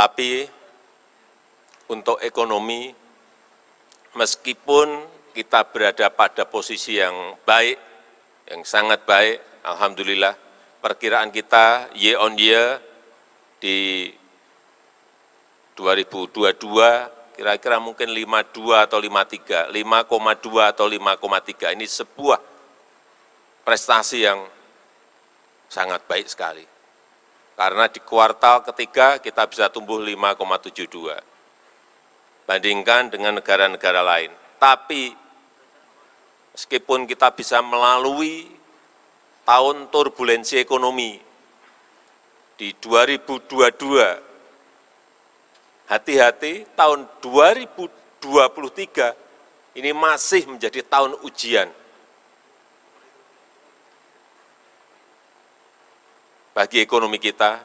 Tapi untuk ekonomi, meskipun kita berada pada posisi yang baik, yang sangat baik, alhamdulillah, perkiraan kita year on year di 2022 kira-kira mungkin 52 atau 53, 5,2 atau 5,3. Ini sebuah prestasi yang sangat baik sekali. Karena di kuartal ketiga kita bisa tumbuh 5,72. Bandingkan dengan negara-negara lain. Tapi meskipun kita bisa melalui tahun turbulensi ekonomi di 2022, hati-hati tahun 2023 ini masih menjadi tahun ujian bagi ekonomi kita,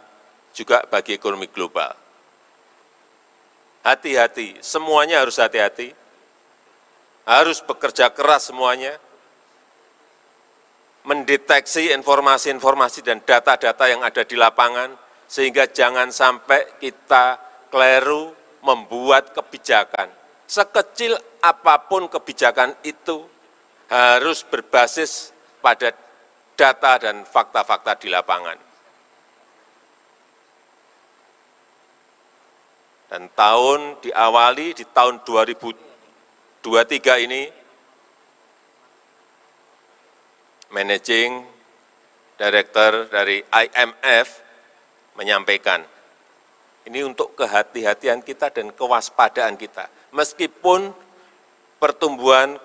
juga bagi ekonomi global. Hati-hati, semuanya harus hati-hati, harus bekerja keras semuanya, mendeteksi informasi-informasi dan data-data yang ada di lapangan, sehingga jangan sampai kita keliru membuat kebijakan. Sekecil apapun kebijakan itu harus berbasis pada data dan fakta-fakta di lapangan. Dan tahun diawali di tahun 2023 ini, Managing Director dari IMF menyampaikan, ini untuk kehati-hatian kita dan kewaspadaan kita. Meskipun pertumbuhan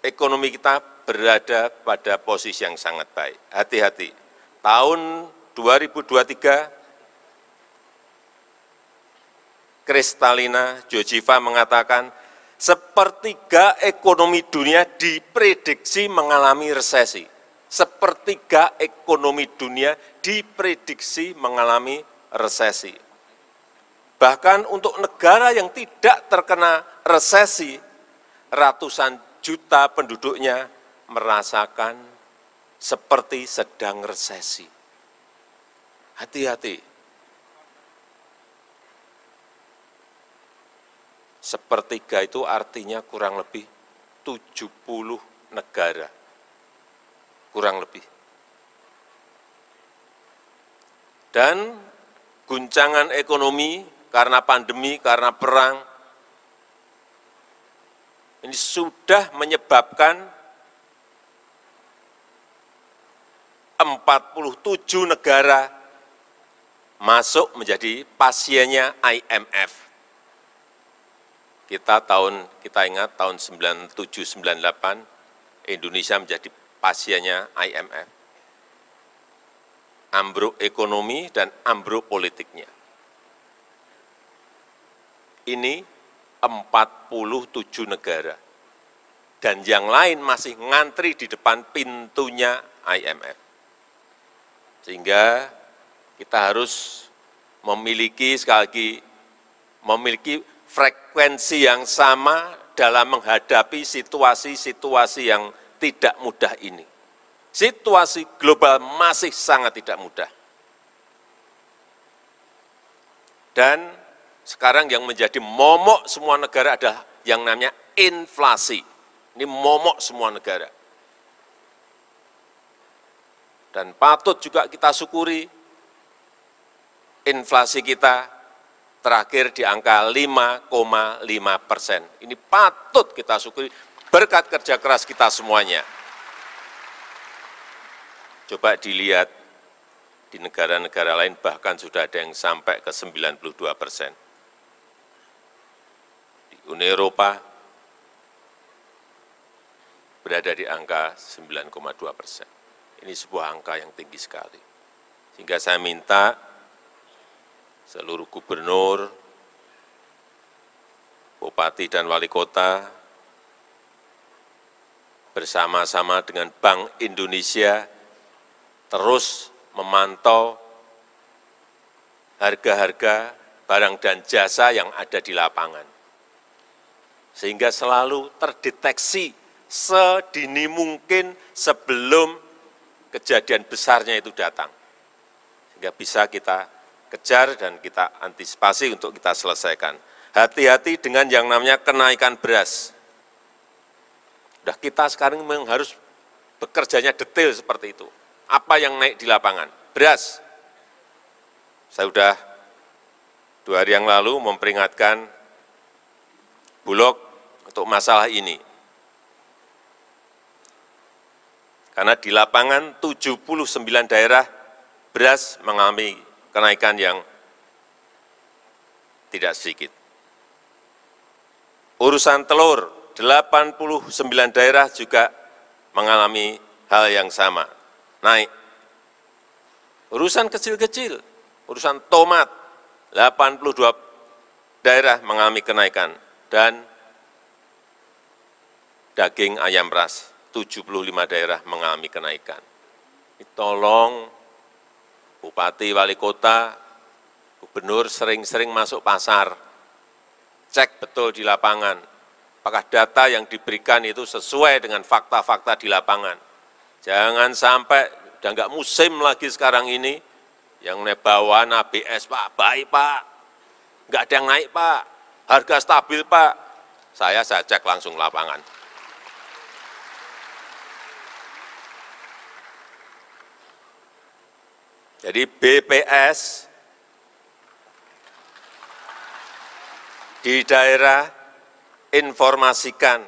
ekonomi kita berada pada posisi yang sangat baik. Hati-hati. Tahun 2023, Kristalina Georgieva mengatakan, sepertiga ekonomi dunia diprediksi mengalami resesi. Sepertiga ekonomi dunia diprediksi mengalami resesi. Bahkan untuk negara yang tidak terkena resesi, ratusan juta penduduknya merasakan seperti sedang resesi. Hati-hati. Sepertiga itu artinya kurang lebih 70 negara. Kurang lebih. Dan guncangan ekonomi karena pandemi, karena perang, ini sudah menyebabkan 47 negara masuk menjadi pasiennya IMF. Kita ingat tahun 97-98, Indonesia menjadi pasiennya IMF. Ambruk ekonomi dan ambruk politiknya. Ini 47 negara. Dan yang lain masih ngantri di depan pintunya IMF. Sehingga kita harus memiliki, sekali lagi, memiliki frekuensi yang sama dalam menghadapi situasi-situasi yang tidak mudah ini. Situasi global masih sangat tidak mudah. Dan sekarang yang menjadi momok semua negara adalah yang namanya inflasi. Ini momok semua negara. Dan patut juga kita syukuri, inflasi kita terakhir di angka 5,5%. Ini patut kita syukuri berkat kerja keras kita semuanya. Coba dilihat di negara-negara lain bahkan sudah ada yang sampai ke 92%. Uni Eropa berada di angka 9,2%. Ini sebuah angka yang tinggi sekali. Sehingga saya minta seluruh gubernur, bupati dan wali kota bersama-sama dengan Bank Indonesia terus memantau harga-harga barang dan jasa yang ada di lapangan. Sehingga selalu terdeteksi sedini mungkin sebelum kejadian besarnya itu datang. Sehingga bisa kita kejar dan kita antisipasi untuk kita selesaikan. Hati-hati dengan yang namanya kenaikan beras. Udah kita sekarang memang harus bekerjanya detail seperti itu. Apa yang naik di lapangan? Beras. Saya sudah 2 hari yang lalu memperingatkan Bulog untuk masalah ini. Karena di lapangan 79 daerah beras mengalami kenaikan yang tidak sedikit. Urusan telur, 89 daerah juga mengalami hal yang sama, naik. Urusan kecil-kecil, urusan tomat, 82 daerah mengalami kenaikan, dan daging ayam ras, 75 daerah mengalami kenaikan. Tolong Bupati, Wali Kota, Gubernur sering-sering masuk pasar, cek betul di lapangan, apakah data yang diberikan itu sesuai dengan fakta-fakta di lapangan. Jangan sampai, udah nggak musim lagi sekarang ini, yang bawaan ABS, Pak, baik Pak, nggak ada yang naik Pak, harga stabil Pak, saya cek langsung lapangan. Jadi BPS di daerah informasikan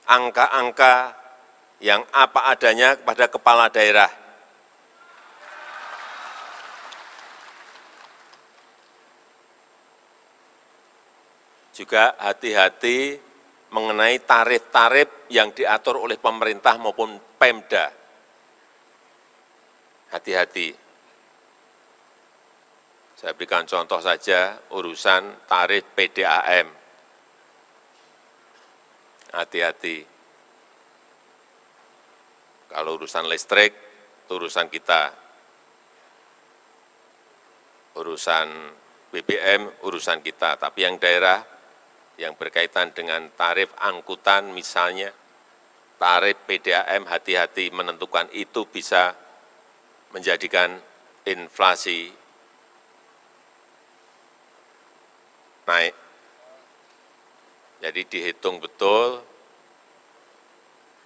angka-angka yang apa adanya kepada kepala daerah. Juga hati-hati mengenai tarif-tarif yang diatur oleh pemerintah maupun Pemda. Hati-hati. Saya berikan contoh saja urusan tarif PDAM. Hati-hati. Kalau urusan listrik, itu urusan kita. Urusan BBM, urusan kita. Tapi yang daerah, yang berkaitan dengan tarif angkutan misalnya, tarif PDAM, hati-hati menentukan itu bisa menjadikan inflasi naik. Jadi dihitung betul,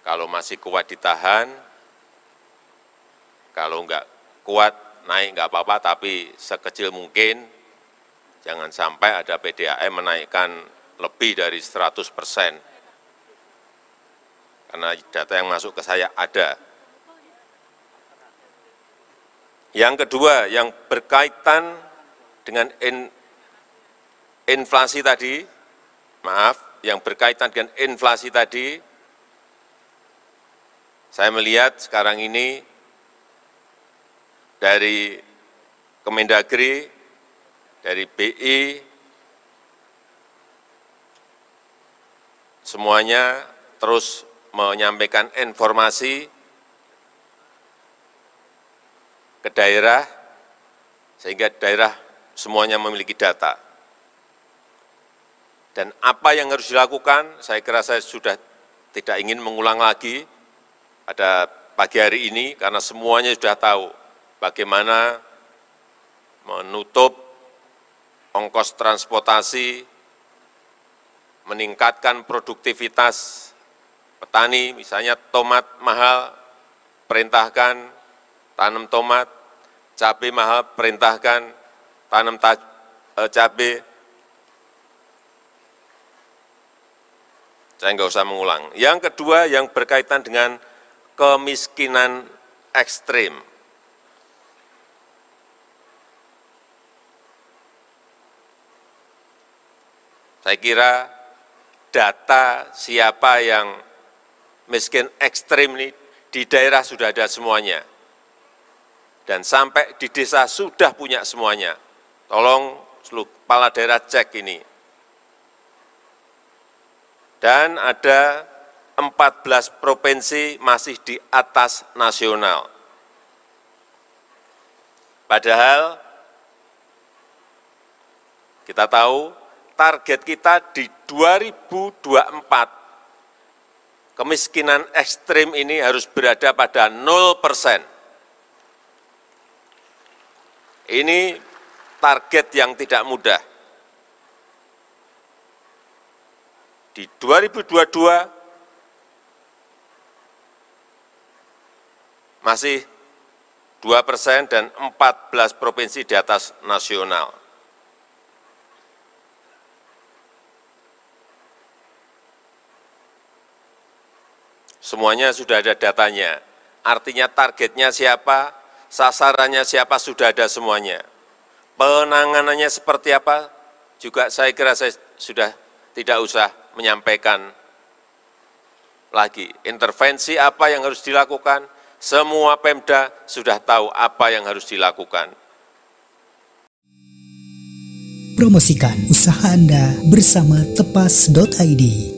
kalau masih kuat ditahan, kalau enggak kuat naik enggak apa-apa, tapi sekecil mungkin, jangan sampai ada PDAM menaikkan lebih dari 100%. Karena data yang masuk ke saya ada. Yang kedua, yang berkaitan dengan inflasi tadi, yang berkaitan dengan inflasi tadi, saya melihat sekarang ini dari Kemendagri, dari BI, semuanya terus menyampaikan informasi ke daerah, sehingga daerah semuanya memiliki data. Dan apa yang harus dilakukan, saya kira saya sudah tidak ingin mengulang lagi pada pagi hari ini, karena semuanya sudah tahu bagaimana menutup ongkos transportasi, meningkatkan produktivitas petani, misalnya tomat mahal, perintahkan tanam tomat, cabai mahal, perintahkan tanam cabai. Saya nggak usah mengulang. Yang kedua, yang berkaitan dengan kemiskinan ekstrim. Saya kira data siapa yang miskin ekstrim ini di daerah sudah ada semuanya. Dan sampai di desa sudah punya semuanya. Tolong seluruh kepala daerah cek ini. Dan ada 14 provinsi masih di atas nasional. Padahal kita tahu target kita di 2024, kemiskinan ekstrim ini harus berada pada 0%. Ini target yang tidak mudah. Di 2022 masih 2% dan 14 provinsi di atas nasional. Semuanya sudah ada datanya. Artinya targetnya siapa, sasarannya siapa, sudah ada semuanya. Penanganannya seperti apa, juga saya kira saya sudah tidak usah menyampaikan lagi. Intervensi apa yang harus dilakukan, semua Pemda sudah tahu apa yang harus dilakukan. Promosikan usaha Anda bersama tepas.id.